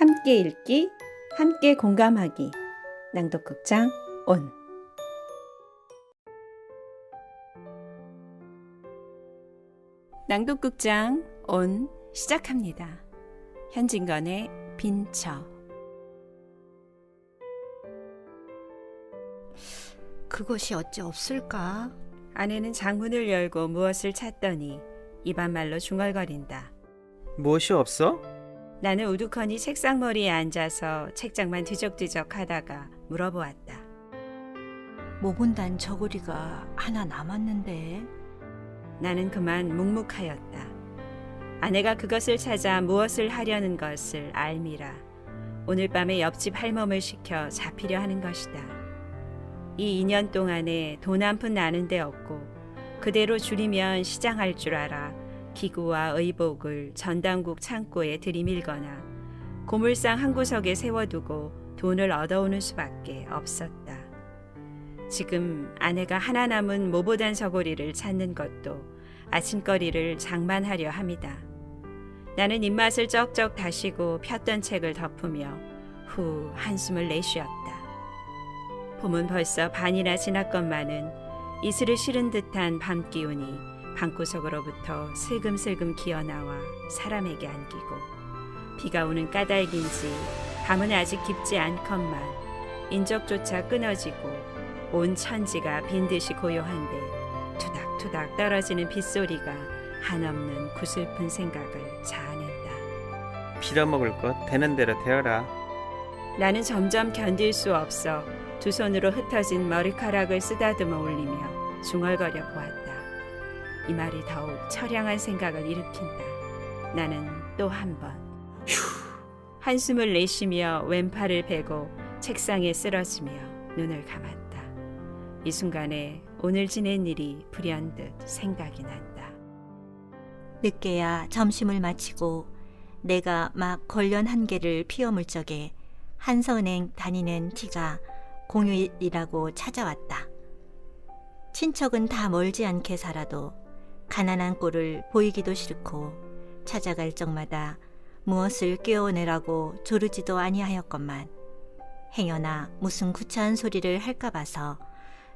함께 읽기, 함께 공감하기. 낭독극장 온. 낭독극장 온 시작합니다. 현진건의 빈처. 그것이 어찌 없을까? 아내는 장문을 열고 무엇을 찾더니 입안말로 중얼거린다. 무엇이 없어? 나는 우두커니 책상머리에 앉아서 책장만 뒤적뒤적 하다가 물어보았다. 모본단 저고리가 하나 남았는데. 나는 그만 묵묵하였다. 아내가 그것을 찾아 무엇을 하려는 것을 알미라. 오늘 밤에 옆집 할멈을 시켜 잡히려 하는 것이다. 이 2년 동안에 돈 한 푼 나는 데 없고 그대로 줄이면 시장할 줄 알아 기구와 의복을 전당국 창고에 들이밀거나 고물상 한 구석에 세워두고 돈을 얻어오는 수밖에 없었다. 지금 아내가 하나 남은 모보단 저고리를 찾는 것도 아침거리를 장만하려 함이다. 나는 입맛을 쩍쩍 다시고 폈던 책을 덮으며 후 한숨을 내쉬었다. 봄은 벌써 반이나 지났건만은 이슬을 실은 듯한 밤 기운이 방구석으로부터 슬금슬금 기어나와 사람에게 안기고 비가 오는 까닭인지 밤은 아직 깊지 않건만 인적조차 끊어지고 온 천지가 빈듯이 고요한데 투닥투닥 떨어지는 빗소리가 한없는 구슬픈 생각을 자아낸다. 빌어먹을 것 되는 대로 되어라. 나는 점점 견딜 수 없어 두 손으로 흩어진 머리카락을 쓰다듬어 올리며 중얼거려 보았다. 이 말이 더욱 처량한 생각을 일으킨다. 나는 또 한 번 한숨을 내쉬며 왼팔을 베고 책상에 쓰러지며 눈을 감았다. 이 순간에 오늘 지낸 일이 불현듯 생각이 난다. 늦게야 점심을 마치고 내가 막 걸련 한 개를 피워물 적에 한서은행 다니는 티가 공휴일이라고 찾아왔다. 친척은 다 멀지 않게 살아도 가난한 꼴을 보이기도 싫고 찾아갈 적마다 무엇을 꿰어내라고 조르지도 아니하였건만 행여나 무슨 구차한 소리를 할까 봐서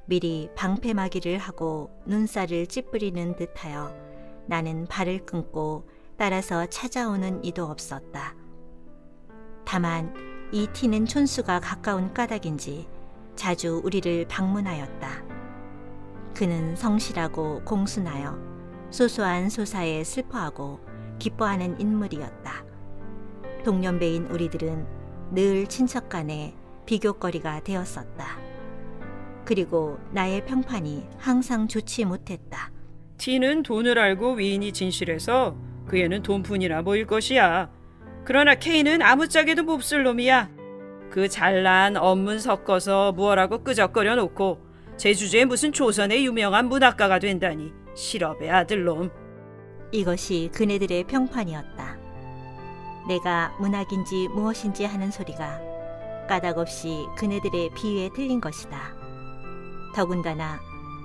미리 방패막이를 하고 눈살을 찌푸리는 듯하여 나는 발을 끊고 따라서 찾아오는 이도 없었다. 다만 이 티는 촌수가 가까운 까닭인지 자주 우리를 방문하였다. 그는 성실하고 공순하여 소소한 소사에 슬퍼하고 기뻐하는 인물이었다. 동년배인 우리들은 늘 친척 간에 비교거리가 되었었다. 그리고 나의 평판이 항상 좋지 못했다. 티는 돈을 알고 위인이 진실해서 그 애는 돈푼이나 보일 것이야. 그러나 K는 아무짝에도 몹쓸 놈이야. 그 잘난 언문 섞어서 무엇라고 끄적거려 놓고 제주주에 무슨 조선의 유명한 문학가가 된다니 실업의 아들놈. 이것이 그네들의 평판이었다. 내가 문학인지 무엇인지 하는 소리가 까닭없이 그네들의 비유에 틀린 것이다. 더군다나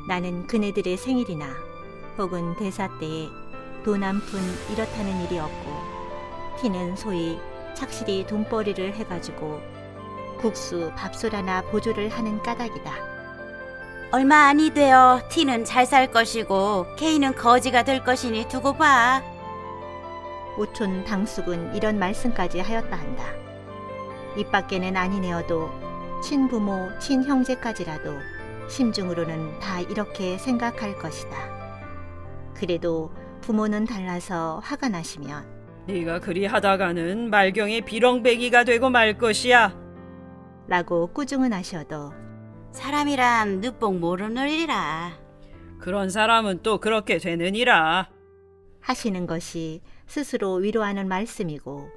나는 그네들의 생일이나 혹은 대사 때에 돈 한 푼 이렇다는 일이 없고 티는 소위 착실히 돈벌이를 해가지고 국수 밥솥 하나 보조를 하는 까닭이다. 얼마 아니 되어 T는 잘 살 것이고 K는 거지가 될 것이니 두고 봐. 오촌 당숙은 이런 말씀까지 하였다 한다. 입 밖에는 아니내어도 친부모, 친형제까지라도 심중으로는 다 이렇게 생각할 것이다. 그래도 부모는 달라서 화가 나시면 네가 그리 하다가는 말경의 비렁배기가 되고 말 것이야. 라고 꾸중은 하셔도 사람이란 늦복 모르느리라. 그런 사람은 또 그렇게 되느니라. 하시는 것이 스스로 위로하는 말씀이고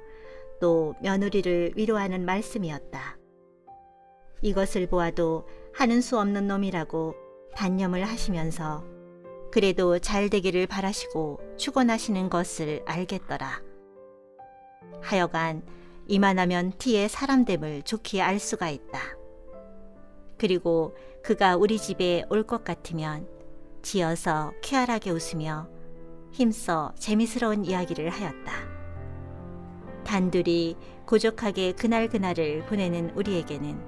또 며느리를 위로하는 말씀이었다. 이것을 보아도 하는 수 없는 놈이라고 단념을 하시면서 그래도 잘 되기를 바라시고 축원하시는 것을 알겠더라. 하여간 이만하면 티의 사람됨을 좋게 알 수가 있다. 그리고 그가 우리 집에 올 것 같으면 지어서 쾌활하게 웃으며 힘써 재미스러운 이야기를 하였다. 단둘이 고족하게 그날그날을 보내는 우리에게는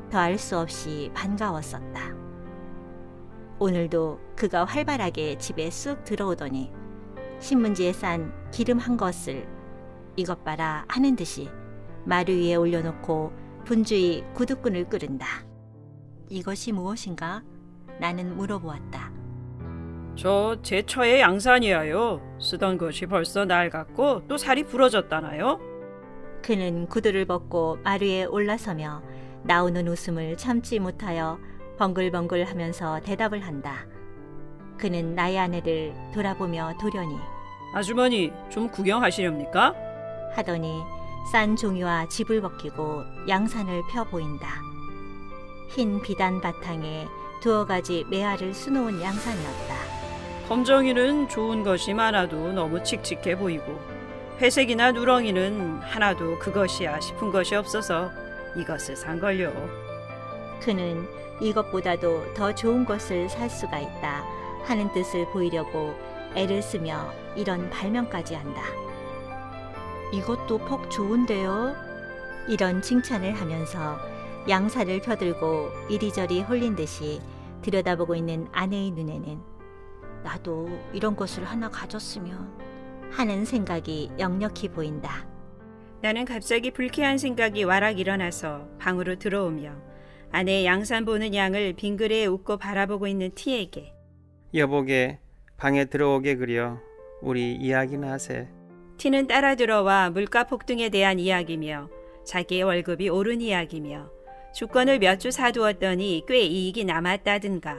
더할 수 없이 반가웠었다. 오늘도 그가 활발하게 집에 쑥 들어오더니 신문지에 싼 기름 한 것을 이것 봐라 하는 듯이 마루 위에 올려놓고 분주히 구두끈을 끄른다. 이것이 무엇인가? 나는 물어보았다. 저 제 처의 양산이야요. 쓰던 것이 벌써 낡았고 또 살이 부러졌다나요? 그는 구두를 벗고 마루에 올라서며 나오는 웃음을 참지 못하여 벙글벙글하면서 대답을 한다. 그는 나의 아내를 돌아보며 도련히 아주머니 좀 구경하시렵니까? 하더니 싼 종이와 집을 벗기고 양산을 펴 보인다. 흰 비단 바탕에 두어 가지 매화를 수놓은 양산이었다. 검정이는 좋은 것이 많아도 너무 칙칙해 보이고 회색이나 누렁이는 하나도 그것이야 싶은 것이 없어서 이것을 산 걸요. 그는 이것보다도 더 좋은 것을 살 수가 있다 하는 뜻을 보이려고 애를 쓰며 이런 발명까지 한다. 이것도 퍽 좋은데요? 이런 칭찬을 하면서 양산을 펴들고 이리저리 홀린 듯이 들여다보고 있는 아내의 눈에는 나도 이런 것을 하나 가졌으면 하는 생각이 역력히 보인다. 나는 갑자기 불쾌한 생각이 와락 일어나서 방으로 들어오며 아내의 양산 보는 양을 빙그레 웃고 바라보고 있는 티에게 여보게 방에 들어오게 그려. 우리 이야기나 하세. 티는 따라 들어와 물가 폭등에 대한 이야기며 자기의 월급이 오른 이야기며 주권을 몇 주 사두었더니 꽤 이익이 남았다든가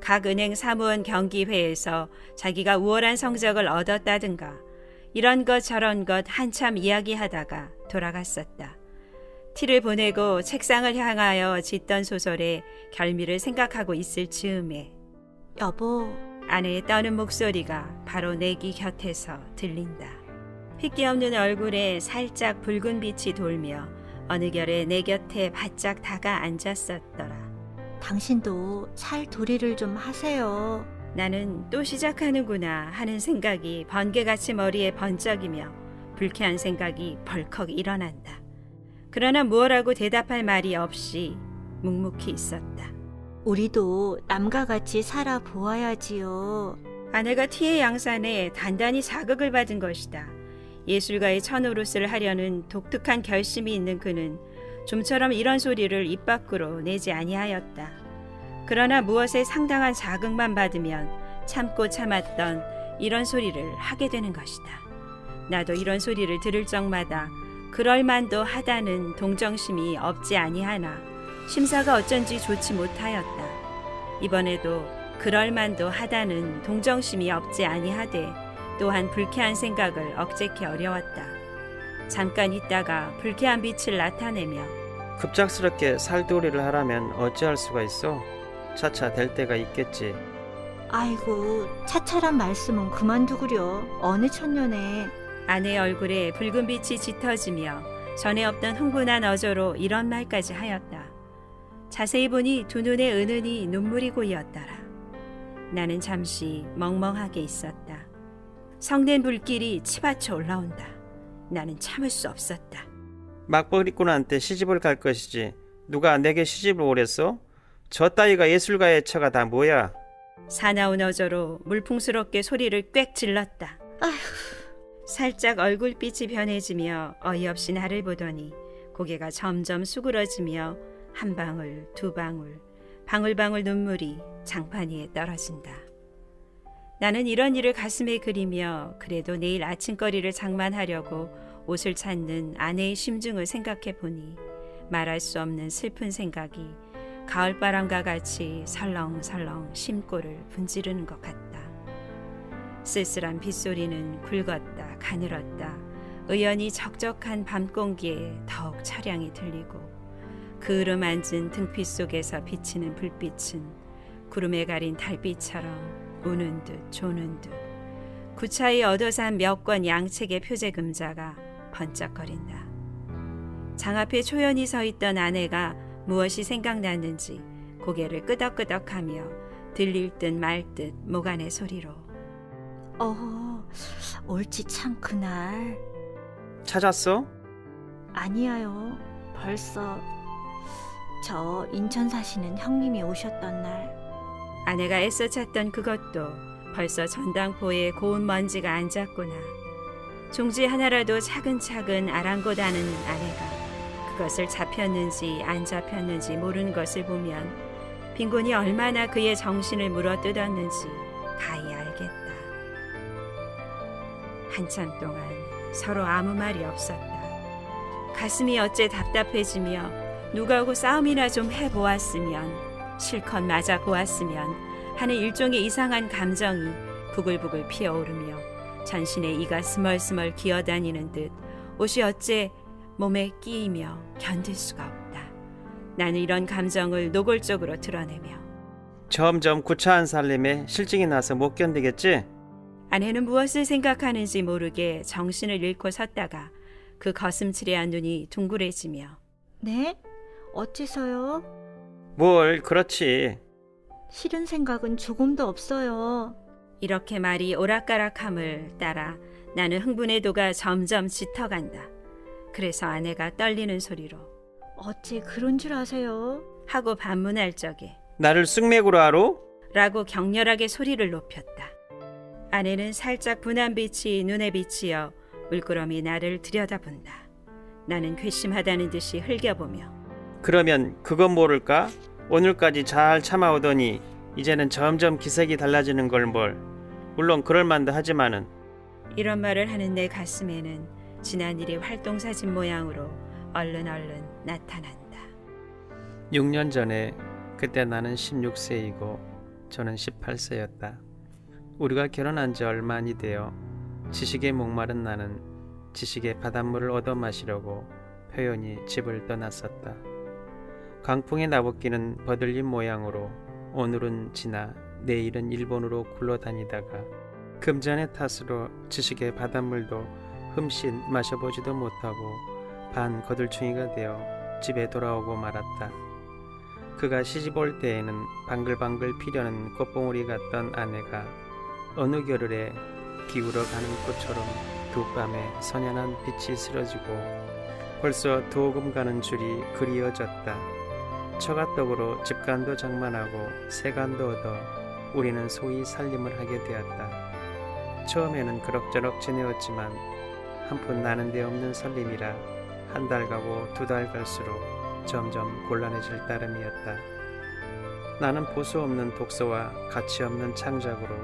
각 은행 사무원 경기회에서 자기가 우월한 성적을 얻었다든가 이런 것 저런 것 한참 이야기하다가 돌아갔었다. 티를 보내고 책상을 향하여 짓던 소설의 결미를 생각하고 있을 즈음에 여보, 아내의 떠는 목소리가 바로 내 귀 곁에서 들린다. 핏기 없는 얼굴에 살짝 붉은 빛이 돌며 어느 결에 내 곁에 바짝 다가 앉았었더라. 당신도 살 도리를 좀 하세요. 나는 또 시작하는구나 하는 생각이 번개같이 머리에 번쩍이며 불쾌한 생각이 벌컥 일어난다. 그러나 무엇라고 대답할 말이 없이 묵묵히 있었다. 우리도 남과 같이 살아보아야지요. 아내가 티의 양산에 단단히 자극을 받은 것이다. 예술가의 천오롯을 하려는 독특한 결심이 있는 그는 좀처럼 이런 소리를 입 밖으로 내지 아니하였다. 그러나 무엇에 상당한 자극만 받으면 참고 참았던 이런 소리를 하게 되는 것이다. 나도 이런 소리를 들을 적마다 그럴만도 하다는 동정심이 없지 아니하나 심사가 어쩐지 좋지 못하였다. 이번에도 그럴만도 하다는 동정심이 없지 아니하되 또한 불쾌한 생각을 억제기 어려웠다. 잠깐 있다가 불쾌한 빛을 나타내며 급작스럽게 살도리를 하라면 어찌할 수가 있어? 차차 될 때가 있겠지. 아이고, 차차란 말씀은 그만두구려. 어느 천년에. 아내의 얼굴에 붉은 빛이 짙어지며 전에 없던 흥분한 어조로 이런 말까지 하였다. 자세히 보니 두 눈에 은은히 눈물이 고이었더라. 나는 잠시 멍멍하게 있었다. 성낸 불길이 치받쳐 올라온다. 나는 참을 수 없었다. 막버리꾼한테 시집을 갈 것이지 누가 내게 시집을 오랬어? 저 따위가 예술가의 처가 다 뭐야? 사나운 어조로 물풍스럽게 소리를 꽥 질렀다. 아휴. 살짝 얼굴빛이 변해지며 어이없이 나를 보더니 고개가 점점 수그러지며 한 방울, 두 방울, 방울방울 눈물이 장판 위에 떨어진다. 나는 이런 일을 가슴에 그리며 그래도 내일 아침거리를 장만하려고 옷을 찾는 아내의 심중을 생각해 보니 말할 수 없는 슬픈 생각이 가을바람과 같이 설렁설렁 심골을 분지르는 것 같다. 쓸쓸한 빗소리는 굵었다 가늘었다 의연히 적적한 밤공기에 더욱 처량히 들리고 그을음 앉은 등빛 속에서 비치는 불빛은 구름에 가린 달빛처럼 우는 듯 조는 듯 구차히 얻어산 몇 권 양책의 표제 금자가 번쩍거린다. 장 앞에 초연히 서 있던 아내가 무엇이 생각났는지 고개를 끄덕끄덕하며 들릴 듯 말 듯 목안의 소리로 옳지 참 그날. 찾았어? 아니야요. 벌써 저 인천 사시는 형님이 오셨던 날. 아내가 애써 찾던 그것도 벌써 전당포에 고운 먼지가 앉았구나. 종지 하나라도 차근차근 아랑곳하는 아내가 그것을 잡혔는지 안 잡혔는지 모르는 것을 보면 빈곤이 얼마나 그의 정신을 물어뜯었는지 가히 알겠다. 한참 동안 서로 아무 말이 없었다. 가슴이 어째 답답해지며 누가 오고 싸움이나 좀 해보았으면, 실컷 맞아 보았으면 하는 일종의 이상한 감정이 부글부글 피어오르며 전신에 이가 스멀스멀 기어다니는 듯 옷이 어째 몸에 끼이며 견딜 수가 없다. 나는 이런 감정을 노골적으로 드러내며 점점 구차한 살림에 실증이 나서 못 견디겠지? 아내는 무엇을 생각하는지 모르게 정신을 잃고 섰다가 그 거슴츠레한 눈이 둥그레지며 네? 어째서요? 뭘 그렇지. 싫은 생각은 조금도 없어요. 이렇게 말이 오락가락함을 따라 나는 흥분의 도가 점점 짙어간다. 그래서 아내가 떨리는 소리로 어째 그런 줄 아세요? 하고 반문할 적에 나를 쑥맥으로 알아? 라고 격렬하게 소리를 높였다. 아내는 살짝 분한 빛이 눈에 비치어 물끄러미 나를 들여다본다. 나는 괘씸하다는 듯이 흘겨보며 그러면 그건 모를까? 오늘까지 잘 참아오더니 이제는 점점 기색이 달라지는 걸 뭘. 물론 그럴 만도 하지만은. 이런 말을 하는 내 가슴에는 지난 일이 활동사진 모양으로 얼른 나타난다. 6년 전에 그때 나는 16세이고 저는 18세였다. 우리가 결혼한 지 얼마 안 되어 지식에 목마른 나는 지식의 바닷물을 얻어 마시려고 표현히 집을 떠났었다. 강풍에 나붓기는 버들린 모양으로 오늘은 지나 내일은 일본으로 굴러다니다가 금전의 탓으로 지식의 바닷물도 흠씬 마셔보지도 못하고 반 거들충이가 되어 집에 돌아오고 말았다. 그가 시집 올 때에는 방글방글 피려는 꽃봉오리 같던 아내가 어느 겨울에 기울어 가는 꽃처럼 두 뺨에 선연한 빛이 스러지고 벌써 두오금 가는 줄이 그리워졌다. 처가떡으로 집간도 장만하고 세간도 얻어 우리는 소위 살림을 하게 되었다. 처음에는 그럭저럭 지내었지만 한푼 나는 데 없는 살림이라 한 달 가고 두 달 갈수록 점점 곤란해질 따름이었다. 나는 보수 없는 독서와 가치 없는 창작으로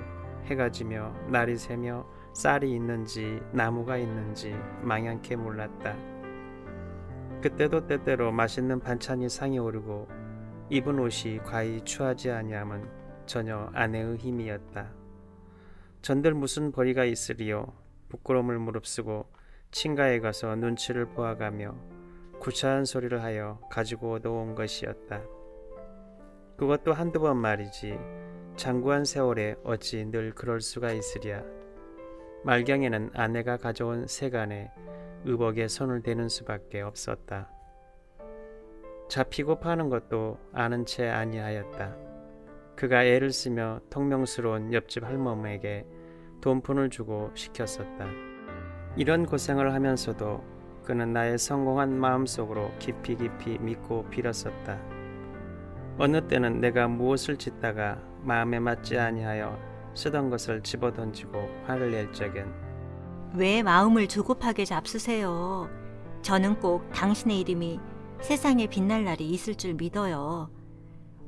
해가 지며 날이 새며 쌀이 있는지 나무가 있는지 망연케 몰랐다. 그때도 때때로 맛있는 반찬이 상이 오르고 입은 옷이 과히 추하지 아니함은 전혀 아내의 힘이었다. 전들 무슨 벌이가 있으리요. 부끄러움을 무릅쓰고 친가에 가서 눈치를 보아가며 구차한 소리를 하여 가지고 얻어온 것이었다. 그것도 한두 번 말이지 장구한 세월에 어찌 늘 그럴 수가 있으랴. 말경에는 아내가 가져온 세간에 의복에 손을 대는 수밖에 없었다. 잡히고 파는 것도 아는 채 아니하였다. 그가 애를 쓰며 통명스러운 옆집 할멈에게 돈푼을 주고 시켰었다. 이런 고생을 하면서도 그는 나의 성공한 마음속으로 깊이 믿고 빌었었다. 어느 때는 내가 무엇을 짓다가 마음에 맞지 아니하여 쓰던 것을 집어던지고 화를 낼 적엔 왜 마음을 조급하게 잡수세요? 저는 꼭 당신의 이름이 세상에 빛날 날이 있을 줄 믿어요.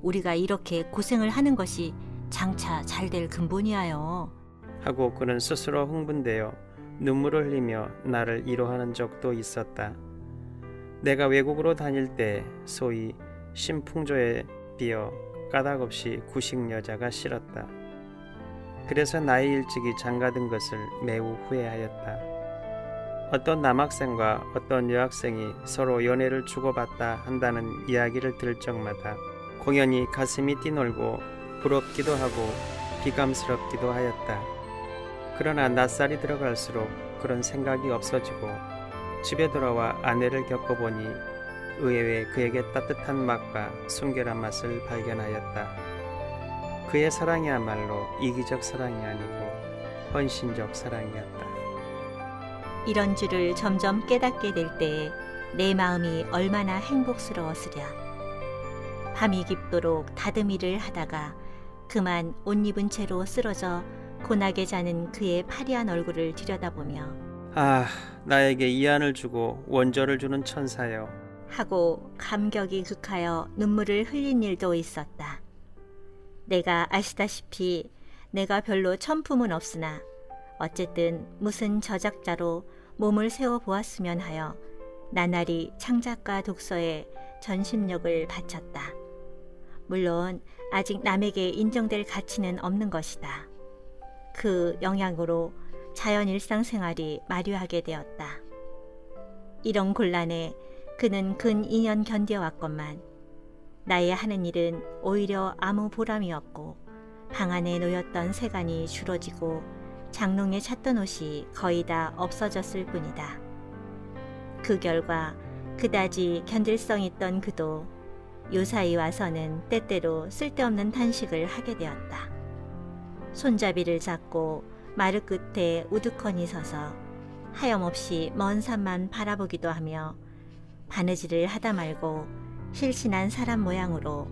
우리가 이렇게 고생을 하는 것이 장차 잘 될 근본이야요. 하고 그는 스스로 흥분되어 눈물을 흘리며 나를 위로하는 적도 있었다. 내가 외국으로 다닐 때 소위 신풍조에 비어 까닭없이 구식 여자가 싫었다. 그래서 나이 일찍이 장가든 것을 매우 후회하였다. 어떤 남학생과 어떤 여학생이 서로 연애를 주고받다 한다는 이야기를 들을 적마다 공연히 가슴이 뛰놀고 부럽기도 하고 비감스럽기도 하였다. 그러나 낯살이 들어갈수록 그런 생각이 없어지고 집에 돌아와 아내를 겪어보니 의외의 그에게 따뜻한 맛과 순결한 맛을 발견하였다. 그의 사랑이야말로 이기적 사랑이 아니고 헌신적 사랑이었다. 이런 줄을 점점 깨닫게 될 때에 내 마음이 얼마나 행복스러웠으랴. 밤이 깊도록 다듬이를 하다가 그만 옷 입은 채로 쓰러져 고나게 자는 그의 파리한 얼굴을 들여다보며 아, 나에게 이안을 주고 원조를 주는 천사여. 하고 감격이 극하여 눈물을 흘린 일도 있었다. 내가 아시다시피 내가 별로 천품은 없으나 어쨌든 무슨 저작자로 몸을 세워 보았으면 하여 나날이 창작과 독서에 전심력을 바쳤다. 물론 아직 남에게 인정될 가치는 없는 것이다. 그 영향으로 자연 일상생활이 마료하게 되었다. 이런 곤란에 그는 근 2년 견뎌왔건만 나의 하는 일은 오히려 아무 보람이 없고 방 안에 놓였던 세간이 줄어지고 장롱에 찼던 옷이 거의 다 없어졌을 뿐이다. 그 결과 그다지 견딜성 있던 그도 요사이 와서는 때때로 쓸데없는 탄식을 하게 되었다. 손잡이를 잡고 마루 끝에 우두커니 서서 하염없이 먼 산만 바라보기도 하며 바느질을 하다 말고 실신한 사람 모양으로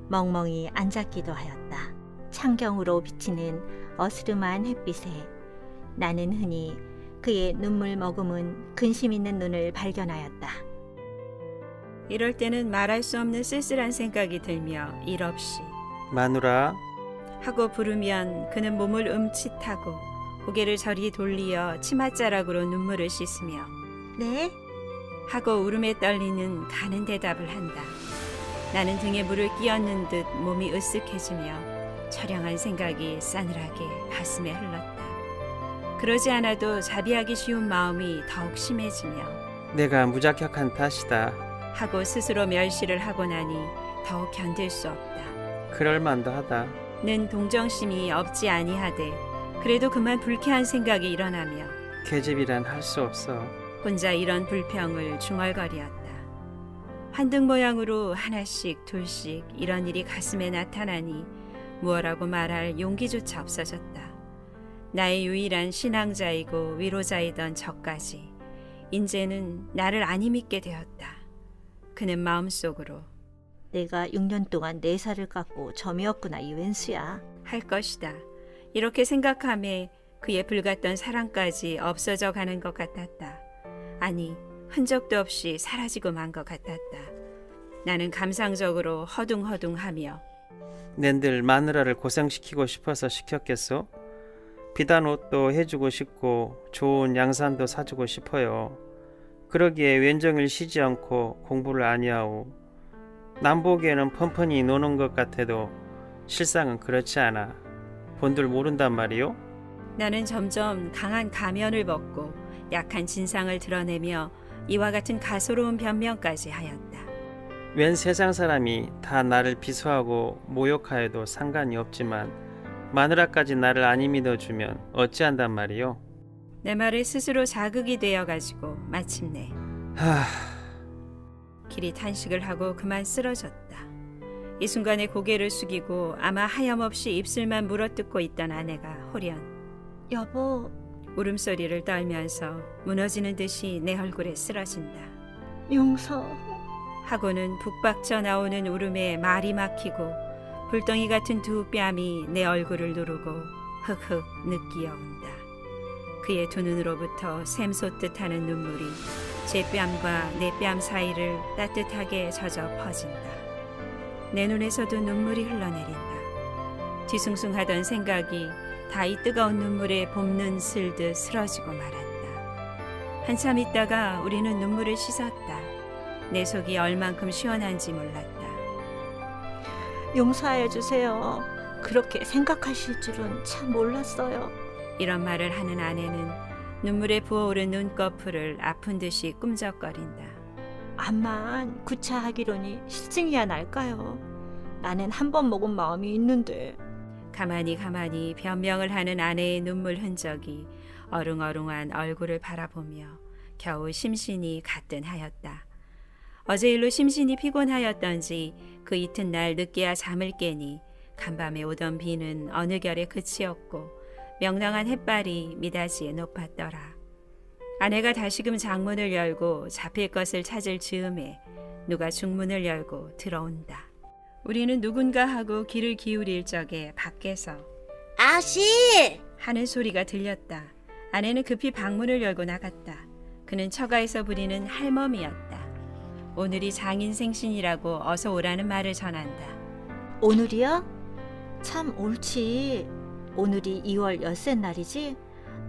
멍멍이 앉았기도 하였다. 창경으로 비치는 어스름한 햇빛에 나는 흔히 그의 눈물 머금은 근심 있는 눈을 발견하였다. 이럴 때는 말할 수 없는 쓸쓸한 생각이 들며 일 없이 마누라, 하고 부르면 그는 몸을 움칫하고 고개를 저리 돌리어 치맛자락으로 눈물을 씻으며 네? 하고 울음에 떨리는 가는 대답을 한다. 나는 등에 물을 끼얹는 듯 몸이 으쓱해지며 처량한 생각이 싸늘하게 가슴에 흘렀다. 그러지 않아도 자비하기 쉬운 마음이 더욱 심해지며 내가 무자격한 탓이다. 하고 스스로 멸시를 하고 나니 더욱 견딜 수 없다. 그럴 만도 하다. 는 동정심이 없지 아니하되 그래도 그만 불쾌한 생각이 일어나며 계집이란 할 수 없어. 혼자 이런 불평을 중얼거리었다. 환등 모양으로 하나씩 둘씩 이런 일이 가슴에 나타나니 무엇라고 말할 용기조차 없어졌다. 나의 유일한 신앙자이고 위로자이던 저까지 인제는 나를 안 믿게 되었다. 그는 마음속으로 내가 6년 동안 4살을 깎고 점이었구나 이 웬수야. 할 것이다. 이렇게 생각함에 그의 불같던 사랑까지 없어져 가는 것 같았다. 아니, 흔적도 없이 사라지고 만 것 같았다. 나는 감상적으로 허둥허둥하며 낸들 마누라를 고생시키고 싶어서 시켰겠소? 비단 옷도 해주고 싶고 좋은 양산도 사주고 싶어요. 그러기에 왼정일 쉬지 않고 공부를 아니하오. 남 보기에는 펀펀히 노는 것 같아도 실상은 그렇지 않아. 본들 모른단 말이요? 나는 점점 강한 가면을 벗고 약한 진상을 드러내며 이와 같은 가소로운 변명까지 하였다. 웬 세상 사람이 다 나를 비수하고 모욕하여도 상관이 없지만 마누라까지 나를 안 믿어주면 어찌한단 말이요? 내 말에 스스로 자극이 되어가지고 마침내 길이 탄식을 하고 그만 쓰러졌다. 이 순간에 고개를 숙이고 아마 하염없이 입술만 물어뜯고 있던 아내가 호련 여보, 울음소리를 떨면서 무너지는 듯이 내 얼굴에 쓰러진다. 용서. 하고는 북박쳐 나오는 울음에 말이 막히고 불덩이 같은 두 뺨이 내 얼굴을 누르고 흑흑 느끼어온다. 그의 두 눈으로부터 샘솟듯 하는 눈물이 제 뺨과 내 뺨 사이를 따뜻하게 젖어 퍼진다. 내 눈에서도 눈물이 흘러내린다. 뒤숭숭하던 생각이 다 이 뜨거운 눈물에 봄눈 슬듯 쓰러지고 말았다. 한참 있다가 우리는 눈물을 씻었다. 내 속이 얼만큼 시원한지 몰랐다. 용서하여 주세요. 그렇게 생각하실 줄은 참 몰랐어요. 이런 말을 하는 아내는 눈물에 부어오른 눈꺼풀을 아픈 듯이 꿈적거린다. 암만 구차하기로니 실증이야 날까요? 나는 한 번 먹은 마음이 있는데. 가만히 변명을 하는 아내의 눈물 흔적이 어릉어릉한 얼굴을 바라보며 겨우 심신이 가뜬하였다. 어제 일로 심신이 피곤하였던지 그 이튿날 늦게야 잠을 깨니 간밤에 오던 비는 어느 결에 그치었고 명랑한 햇발이 미닫이에 높았더라. 아내가 다시금 장문을 열고 잡힐 것을 찾을 즈음에 누가 중문을 열고 들어온다. 우리는 누군가 하고 귀를 기울일 적에 밖에서 아씨! 하는 소리가 들렸다. 아내는 급히 방문을 열고 나갔다. 그는 처가에서 부리는 할멈이었다. 오늘이 장인 생신이라고 어서 오라는 말을 전한다. 오늘이야? 참 옳지. 오늘이 2월 엿새 날이지?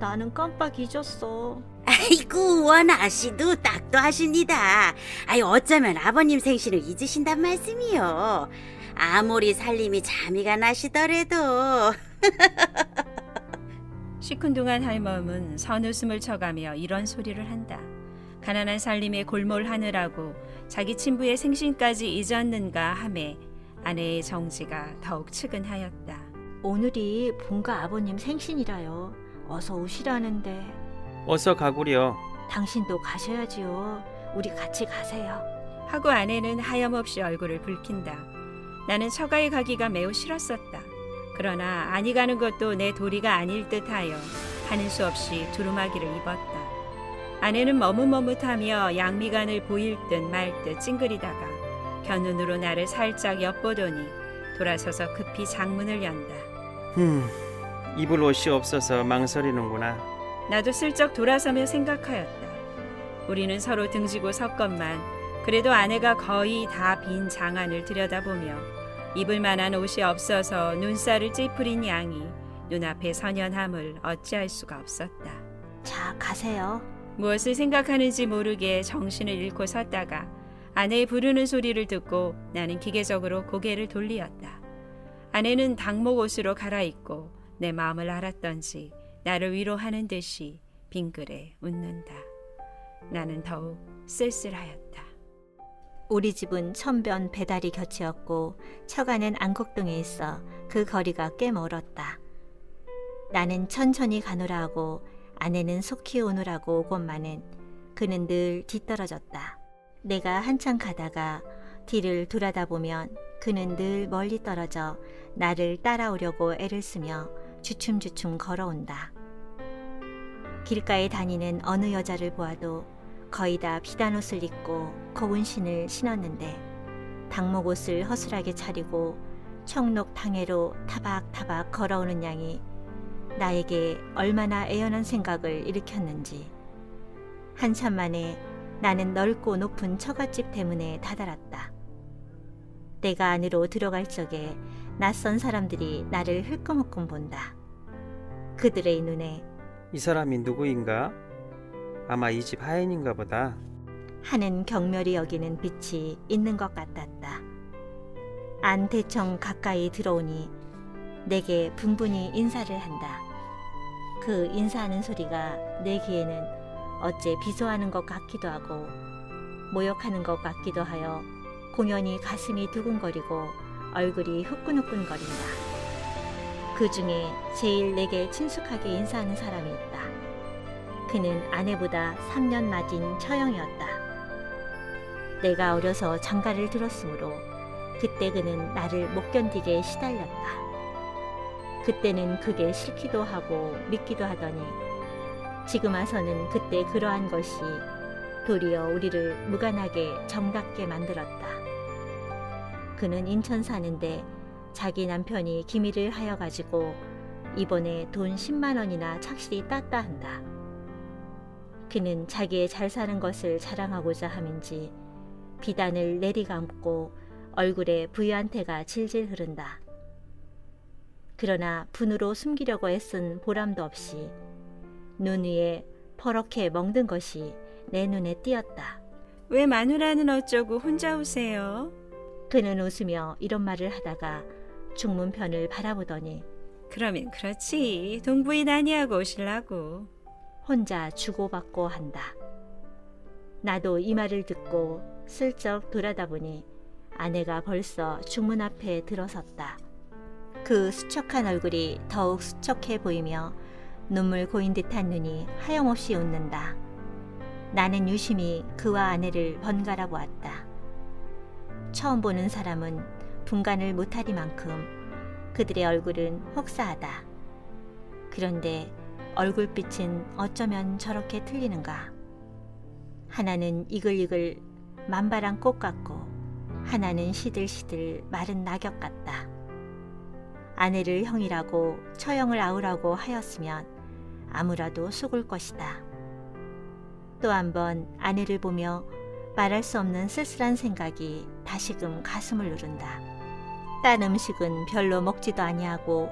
나는 깜빡 잊었어. 아이고, 원 아씨도 딱도 하십니다. 아이, 어쩌면 아버님 생신을 잊으신단 말씀이요. 아무리 살림이 잠이가 나시더라도. 시큰둥한 할멈은 선웃음을 쳐가며 이런 소리를 한다. 가난한 살림에 골몰하느라고 자기 친부의 생신까지 잊었는가 하매 아내의 정지가 더욱 측은하였다. 오늘이 본가 아버님 생신이라요. 어서 오시라는데. 어서 가구려. 당신도 가셔야지요. 우리 같이 가세요. 하고 아내는 하염없이 얼굴을 붉힌다. 나는 처가에 가기가 매우 싫었었다. 그러나 아니 가는 것도 내 도리가 아닐 듯하여 하는 수 없이 두루마기를 입었다. 아내는 머뭇머뭇하며 양미간을 보일 듯 말 듯 찡그리다가 겨눈으로 나를 살짝 엿보더니 돌아서서 급히 장문을 연다. 입을 옷이 없어서 망설이는구나. 나도 슬쩍 돌아서며 생각하였다. 우리는 서로 등지고 섰건만 그래도 아내가 거의 다 빈 장안을 들여다보며 입을 만한 옷이 없어서 눈살을 찌푸린 양이 눈앞에 선연함을 어찌할 수가 없었다. 자, 가세요. 무엇을 생각하는지 모르게 정신을 잃고 섰다가 아내의 부르는 소리를 듣고 나는 기계적으로 고개를 돌리었다. 아내는 당목 옷으로 갈아입고 내 마음을 알았던지 나를 위로하는 듯이 빙그레 웃는다. 나는 더욱 쓸쓸하였다. 우리 집은 천변 배다리 곁이었고 처가는 안국동에 있어 그 거리가 꽤 멀었다. 나는 천천히 가노라 하고 아내는 속히 오노라고 오건만은 그는 늘 뒤떨어졌다. 내가 한참 가다가 뒤를 돌아다보면 그는 늘 멀리 떨어져 나를 따라오려고 애를 쓰며 주춤주춤 걸어온다. 길가에 다니는 어느 여자를 보아도 거의 다 비단 옷을 입고 고운 신을 신었는데 당목옷을 허술하게 차리고 청록 당해로 타박타박 걸어오는 양이 나에게 얼마나 애연한 생각을 일으켰는지. 한참 만에 나는 넓고 높은 처갓집 대문에 다다랐다. 내가 안으로 들어갈 적에 낯선 사람들이 나를 흘끔흘끔 본다. 그들의 눈에 이 사람이 누구인가? 아마 이 집 하인인가 보다. 하는 경멸이 여기는 빛이 있는 것 같았다. 안 대청 가까이 들어오니 내게 분분히 인사를 한다. 그 인사하는 소리가 내 귀에는 어째 비소하는 것 같기도 하고 모욕하는 것 같기도 하여 공연히 가슴이 두근거리고 얼굴이 후끈후끈거린다. 그 중에 제일 내게 친숙하게 인사하는 사람이 있다. 그는 아내보다 3년 낮은 처형이었다. 내가 어려서 장가를 들었으므로 그때 그는 나를 못 견디게 시달렸다. 그때는 그게 싫기도 하고 믿기도 하더니 지금 와서는 그때 그러한 것이 도리어 우리를 무관하게 정답게 만들었다. 그는 인천 사는데 자기 남편이 기밀을 하여 가지고 이번에 돈 10만 원이나 착실히 땄다 한다. 그는 자기의 잘 사는 것을 자랑하고자 함인지 비단을 내리감고 얼굴에 부유한 태가 질질 흐른다. 그러나 분으로 숨기려고 애쓴 보람도 없이 눈 위에 퍼렇게 멍든 것이 내 눈에 띄었다. 왜 마누라는 어쩌고 혼자 오세요? 그는 웃으며 이런 말을 하다가 중문편을 바라보더니 그러면 그렇지. 동부인 아니하고 오실라고. 혼자 주고받고 한다. 나도 이 말을 듣고 슬쩍 돌아다보니 아내가 벌써 중문 앞에 들어섰다. 그 수척한 얼굴이 더욱 수척해 보이며 눈물 고인 듯한 눈이 하염없이 웃는다. 나는 유심히 그와 아내를 번갈아 보았다. 처음 보는 사람은 분간을 못하리만큼 그들의 얼굴은 혹사하다. 그런데 얼굴빛은 어쩌면 저렇게 틀리는가. 하나는 이글이글 만발한 꽃 같고 하나는 시들시들 마른 낙엽 같다. 아내를 형이라고 처형을 아우라고 하였으면 아무라도 속을 것이다. 또 한 번 아내를 보며 말할 수 없는 쓸쓸한 생각이 다시금 가슴을 누른다. 딴 음식은 별로 먹지도 아니하고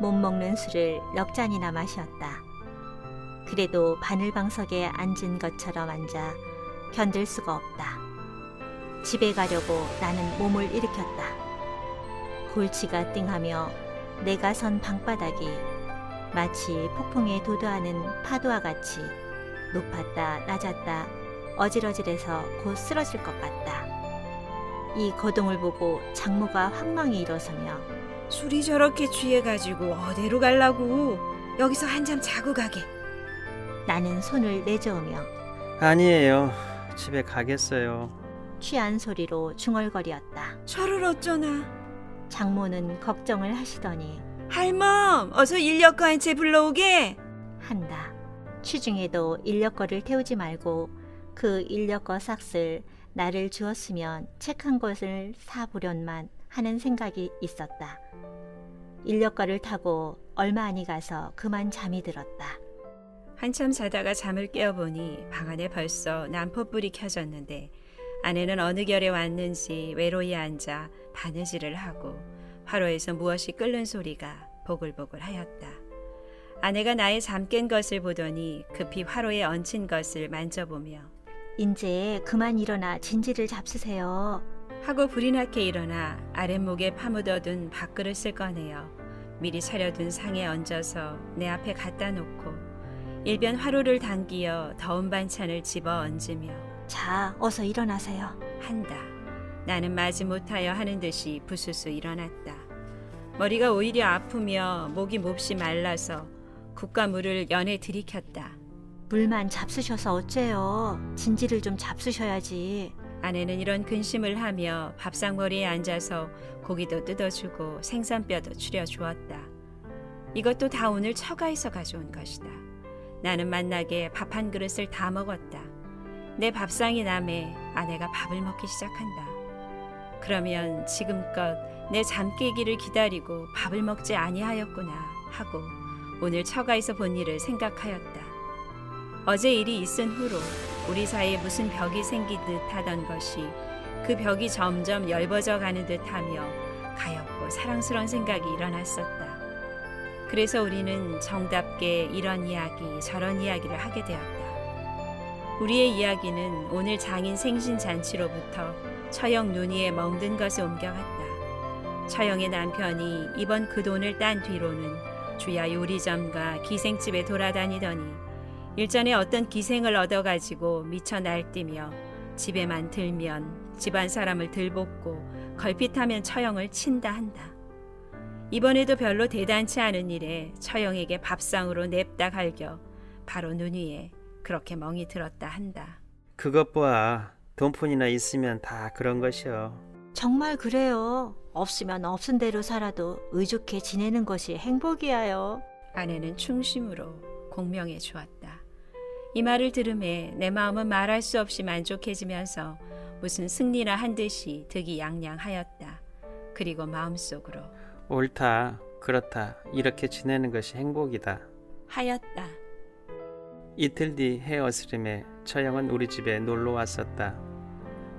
못 먹는 술을 넉 잔이나 마셨다. 그래도 바늘방석에 앉은 것처럼 앉아 견딜 수가 없다. 집에 가려고 나는 몸을 일으켰다. 골치가 띵하며 내가 선 방바닥이 마치 폭풍에 도도하는 파도와 같이 높았다 낮았다 어질어질해서 곧 쓰러질 것 같다. 이 거동을 보고 장모가 황망히 일어서며 술이 저렇게 취해가지고 어디로 갈라고? 여기서 한잠 자고 가게. 나는 손을 내저으며 아니에요. 집에 가겠어요. 취한 소리로 중얼거리었다. 저를 어쩌나? 장모는 걱정을 하시더니 할멈, 어서 인력거 한 채 불러오게. 한다. 취중에도 인력거를 태우지 말고 그 인력거 싹을 나를 주었으면 책 한 권을 사보련만 하는 생각이 있었다. 인력거를 타고 얼마 안이 가서 그만 잠이 들었다. 한참 자다가 잠을 깨어보니 방 안에 벌써 난포불이 켜졌는데 아내는 어느 결에 왔는지 외로이 앉아 바느질을 하고 화로에서 무엇이 끓는 소리가 보글보글 하였다. 아내가 나의 잠 깬 것을 보더니 급히 화로에 얹힌 것을 만져보며 인제 그만 일어나 진지를 잡수세요. 하고 불이 나게 일어나 아랫목에 파묻어둔 밥그릇을 꺼내어 미리 차려둔 상에 얹어서 내 앞에 갖다 놓고 일변 화로를 당기어 더운 반찬을 집어 얹으며 자, 어서 일어나세요. 한다. 나는 마지못하여 하는 듯이 부스스 일어났다. 머리가 오히려 아프며 목이 몹시 말라서 국과 물을 연에 들이켰다. 물만 잡수셔서 어째요. 진지를 좀 잡수셔야지. 아내는 이런 근심을 하며 밥상머리에 앉아서 고기도 뜯어주고 생선뼈도 추려주었다. 이것도 다 오늘 처가에서 가져온 것이다. 나는 만나게 밥 한 그릇을 다 먹었다. 내 밥상이 남에 아내가 밥을 먹기 시작한다. 그러면 지금껏 내 잠 깨기를 기다리고 밥을 먹지 아니하였구나 하고 오늘 처가에서 본 일을 생각하였다. 어제 일이 있은 후로 우리 사이에 무슨 벽이 생기듯 하던 것이 그 벽이 점점 엷어져 가는 듯하며 가엾고 사랑스러운 생각이 일어났었다. 그래서 우리는 정답게 이런 이야기 저런 이야기를 하게 되었다. 우리의 이야기는 오늘 장인 생신 잔치로부터 처형 눈이에 멍든 것을 옮겨갔다. 처형의 남편이 이번 그 돈을 딴 뒤로는 주야 요리점과 기생집에 돌아다니더니 일전에 어떤 기생을 얻어가지고 미쳐 날뛰며 집에만 들면 집안 사람을 들볶고 걸핏하면 처형을 친다 한다. 이번에도 별로 대단치 않은 일에 처형에게 밥상으로 냅다 갈겨 바로 눈 위에 그렇게 멍이 들었다 한다. 그것 봐. 돈푼이나 있으면 다 그런 것이여. 정말 그래요. 없으면 없은 대로 살아도 의좋게 지내는 것이 행복이야요. 아내는 충심으로 공명해 주었다. 이 말을 들음에 내 마음은 말할 수 없이 만족해지면서 무슨 승리나 한 듯이 득이양양하였다. 그리고 마음속으로 옳다. 그렇다. 이렇게 지내는 것이 행복이다. 하였다. 이틀 뒤 해어스름에 처형은 우리 집에 놀러 왔었다.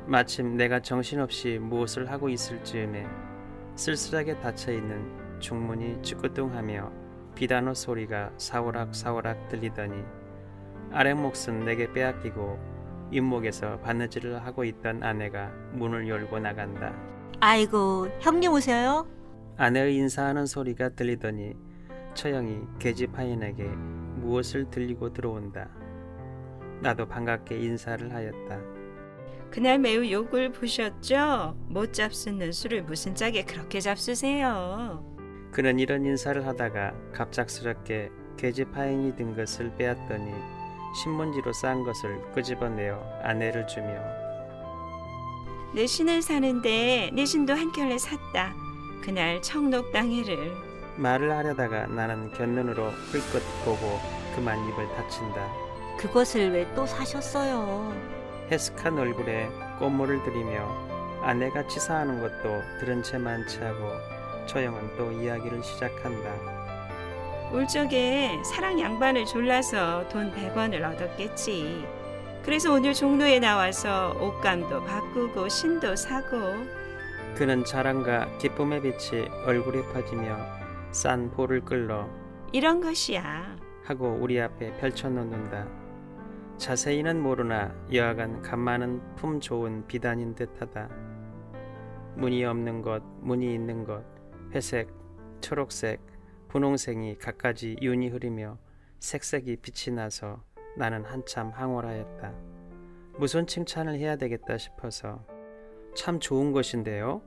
마침 내가 정신없이 무엇을 하고 있을 즈음에 쓸쓸하게 닫혀있는 중문이 쭈꾸뚱하며 비단어 소리가 사오락사오락 들리더니 아랫몫은 내게 빼앗기고 윗목에서 바느질을 하고 있던 아내가 문을 열고 나간다. 아이고, 형님 오세요? 아내의 인사하는 소리가 들리더니 처형이 계집하인에게 무엇을 들리고 들어온다. 나도 반갑게 인사를 하였다. 그날 매우 욕을 보셨죠? 못 잡수는 술을 무슨 짝에 그렇게 잡수세요? 그는 이런 인사를 하다가 갑작스럽게 계집하인이 든 것을 빼앗더니 신문지로 싼 것을 끄집어내어 아내를 주며 내 신을 사는데 내 신도 한 켤레 샀다. 그날 청록 당해를. 말을 하려다가 나는 곁눈으로 흘끗 보고 그만 입을 닫힌다. 그것을 왜 또 사셨어요? 해숙한 얼굴에 꽃물을 들이며 아내가 치사하는 것도 들은 채 만취하고 처형은 또 이야기를 시작한다. 올 적에 사랑 양반을 졸라서 돈 100원을 얻었겠지. 그래서 오늘 종로에 나와서 옷감도 바꾸고 신도 사고. 그는 자랑과 기쁨의 빛이 얼굴에 퍼지며 싼 볼을 끌러 이런 것이야. 하고 우리 앞에 펼쳐놓는다. 자세히는 모르나 여하간 값 많은 품 좋은 비단인 듯하다. 무늬 없는 것, 무늬 있는 것, 회색, 초록색, 분홍색이 갖가지 윤이 흐르며 색색이 빛이 나서 나는 한참 황홀하였다. 무슨 칭찬을 해야 되겠다 싶어서 참 좋은 것인데요?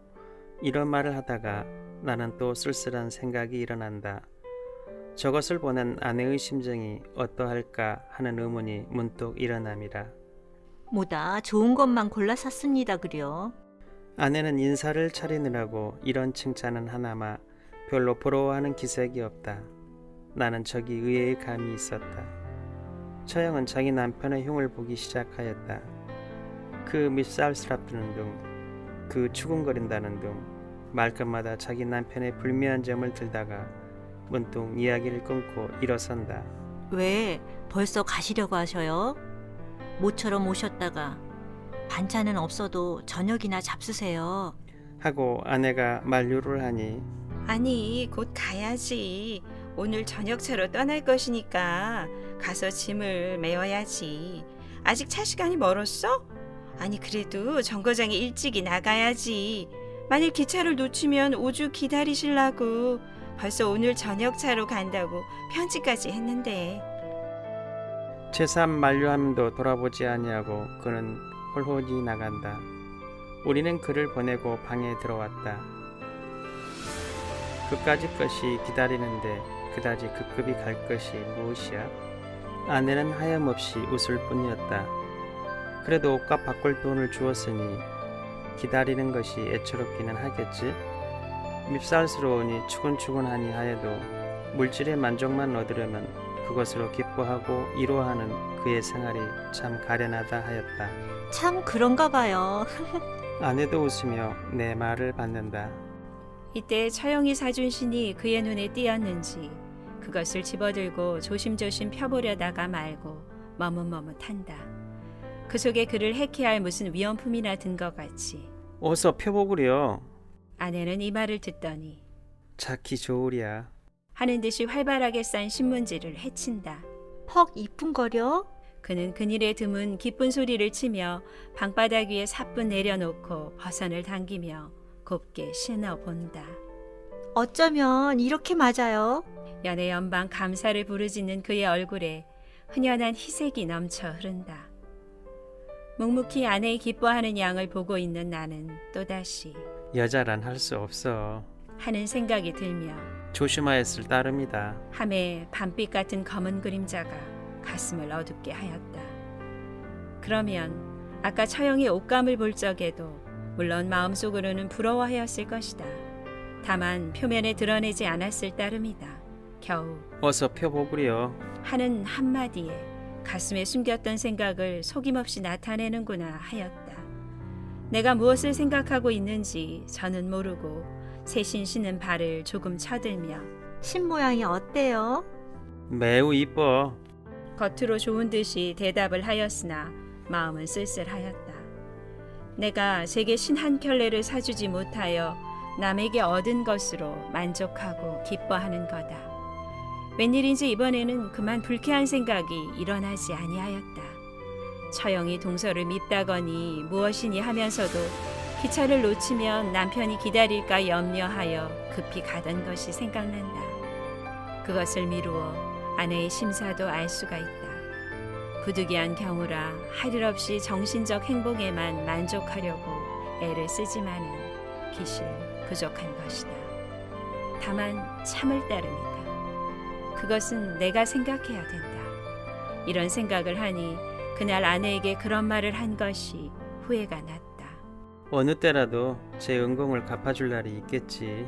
이런 말을 하다가 나는 또 쓸쓸한 생각이 일어난다. 저것을 보는 아내의 심정이 어떠할까 하는 의문이 문득 일어남이라. 뭐다 좋은 것만 골라 샀습니다 그려. 아내는 인사를 차리느라고 이런 칭찬은 하나마 별로 부러워하는 기색이 없다. 나는 저기 의외의 감이 있었다. 처형은 자기 남편의 흉을 보기 시작하였다. 그 밉살스럽다는 둥, 그 추궁거린다는 둥, 말끝마다 자기 남편의 불미한 점을 들다가 문득 이야기를 끊고 일어선다. 왜 벌써 가시려고 하셔요? 모처럼 오셨다가 반찬은 없어도 저녁이나 잡수세요. 하고 아내가 만류를 하니 아니, 곧 가야지. 오늘 저녁차로 떠날 것이니까 가서 짐을 메워야지. 아직 차 시간이 멀었어? 아니, 그래도 정거장에 일찍이 나가야지. 만일 기차를 놓치면 5주 기다리시려고. 벌써 오늘 저녁차로 간다고 편지까지 했는데. 제3 만류함도 돌아보지 아니하고 그는 홀홀히 나간다. 우리는 그를 보내고 방에 들어왔다. 그까짓 것이 기다리는데 그다지 급급히 갈 것이 무엇이야? 아내는 하염없이 웃을 뿐이었다. 그래도 옷값 바꿀 돈을 주었으니 기다리는 것이 애처롭기는 하겠지. 밉살스러우니 추근추근하니 하여도 물질의 만족만 얻으려면 그것으로 기뻐하고 이로하는 그의 생활이 참 가련하다 하였다. 참 그런가 봐요. 아내도 웃으며 내 말을 받는다. 이때 처형이 사준 신이 그의 눈에 띄었는지 그것을 집어들고 조심조심 펴보려다가 말고 머뭇머뭇한다. 그 속에 그를 해키할 무슨 위험품이나 든 것 같이. 어서 펴보구려. 아내는 이 말을 듣더니 자키 좋으랴. 하는 듯이 활발하게 싼 신문지를 헤친다. 퍽 이쁜거려? 그는 그늘에 드문 기쁜 소리를 치며 방바닥 위에 사뿐 내려놓고 버선을 당기며 곱게 신어본다. 어쩌면 이렇게 맞아요. 연애 연방 감사를 부르짖는 그의 얼굴에 흔연한 희색이 넘쳐 흐른다. 묵묵히 아내의 기뻐하는 양을 보고 있는 나는 또다시 여자란 할 수 없어. 하는 생각이 들며 조심하였을 따름이다. 함에 밤빛 같은 검은 그림자가 가슴을 어둡게 하였다. 그러면 아까 처형의 옷감을 볼 적에도 물론 마음속으로는 부러워하였을 것이다. 다만 표면에 드러내지 않았을 따름이다. 겨우 어서 펴보구려. 하는 한마디에 가슴에 숨겼던 생각을 속임없이 나타내는구나 하였다. 내가 무엇을 생각하고 있는지 저는 모르고 새신 신은 발을 조금 쳐들며 신 모양이 어때요? 매우 이뻐. 겉으로 좋은 듯이 대답을 하였으나 마음은 쓸쓸하였다. 내가 제게 신 한 켤레를 사주지 못하여 남에게 얻은 것으로 만족하고 기뻐하는 거다. 웬일인지 이번에는 그만 불쾌한 생각이 일어나지 아니하였다. 처형이 동서를 밉다거니 무엇이니 하면서도 기차를 놓치면 남편이 기다릴까 염려하여 급히 가던 것이 생각난다. 그것을 미루어 아내의 심사도 알 수가 있다. 부득이한 경우라 할 일 없이 정신적 행복에만 만족하려고 애를 쓰지만은 기실 부족한 것이다. 다만 참을 따름이다. 그것은 내가 생각해야 된다. 이런 생각을 하니 그날 아내에게 그런 말을 한 것이 후회가 났다. 어느 때라도 제 은공을 갚아줄 날이 있겠지.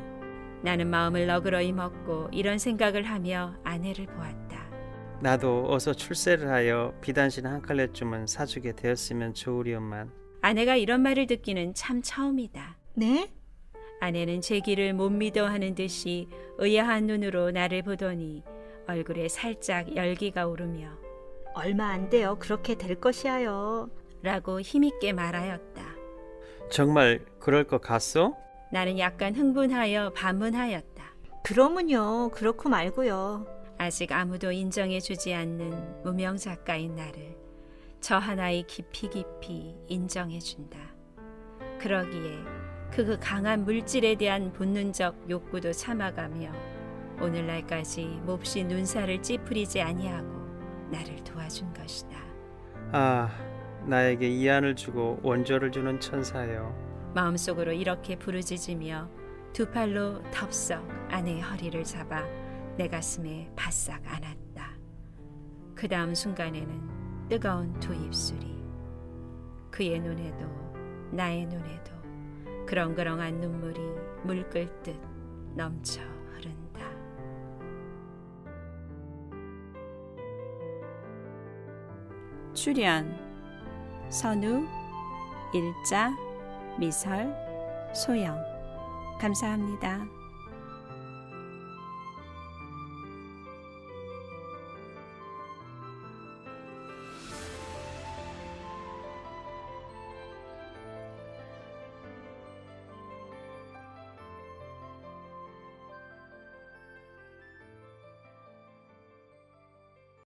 나는 마음을 너그러이 먹고 이런 생각을 하며 아내를 보았다. 나도 어서 출세를 하여 비단신 한 켤레쯤은 사주게 되었으면 좋으리엄만. 아내가 이런 말을 듣기는 참 처음이다. 네? 아내는 제 길을 못 믿어 하는 듯이 의아한 눈으로 나를 보더니 얼굴에 살짝 열기가 오르며 얼마 안 돼요. 그렇게 될 것이야요. 라고 힘있게 말하였다. 정말 그럴 것 같소? 나는 약간 흥분하여 반문하였다. 그러면요. 그렇고 말고요. 아직 아무도 인정해주지 않는 무명 작가인 나를 저 하나의 깊이 인정해준다. 그러기에 그 강한 물질에 대한 본능적 욕구도 참아가며 오늘날까지 몹시 눈살을 찌푸리지 아니하고 나를 도와준 것이다. 아, 나에게 이안을 주고 원조를 주는 천사여. 마음속으로 이렇게 부르짖으며 두 팔로 덥석 아내의 허리를 잡아 내 가슴에 바싹 안았다. 그 다음 순간에는 뜨거운 두 입술이 그의 눈에도 나의 눈에도 그렁그렁한 눈물이 물 끓듯 넘쳐 흐른다. 출연 선우, 일자, 미설, 소영. 감사합니다.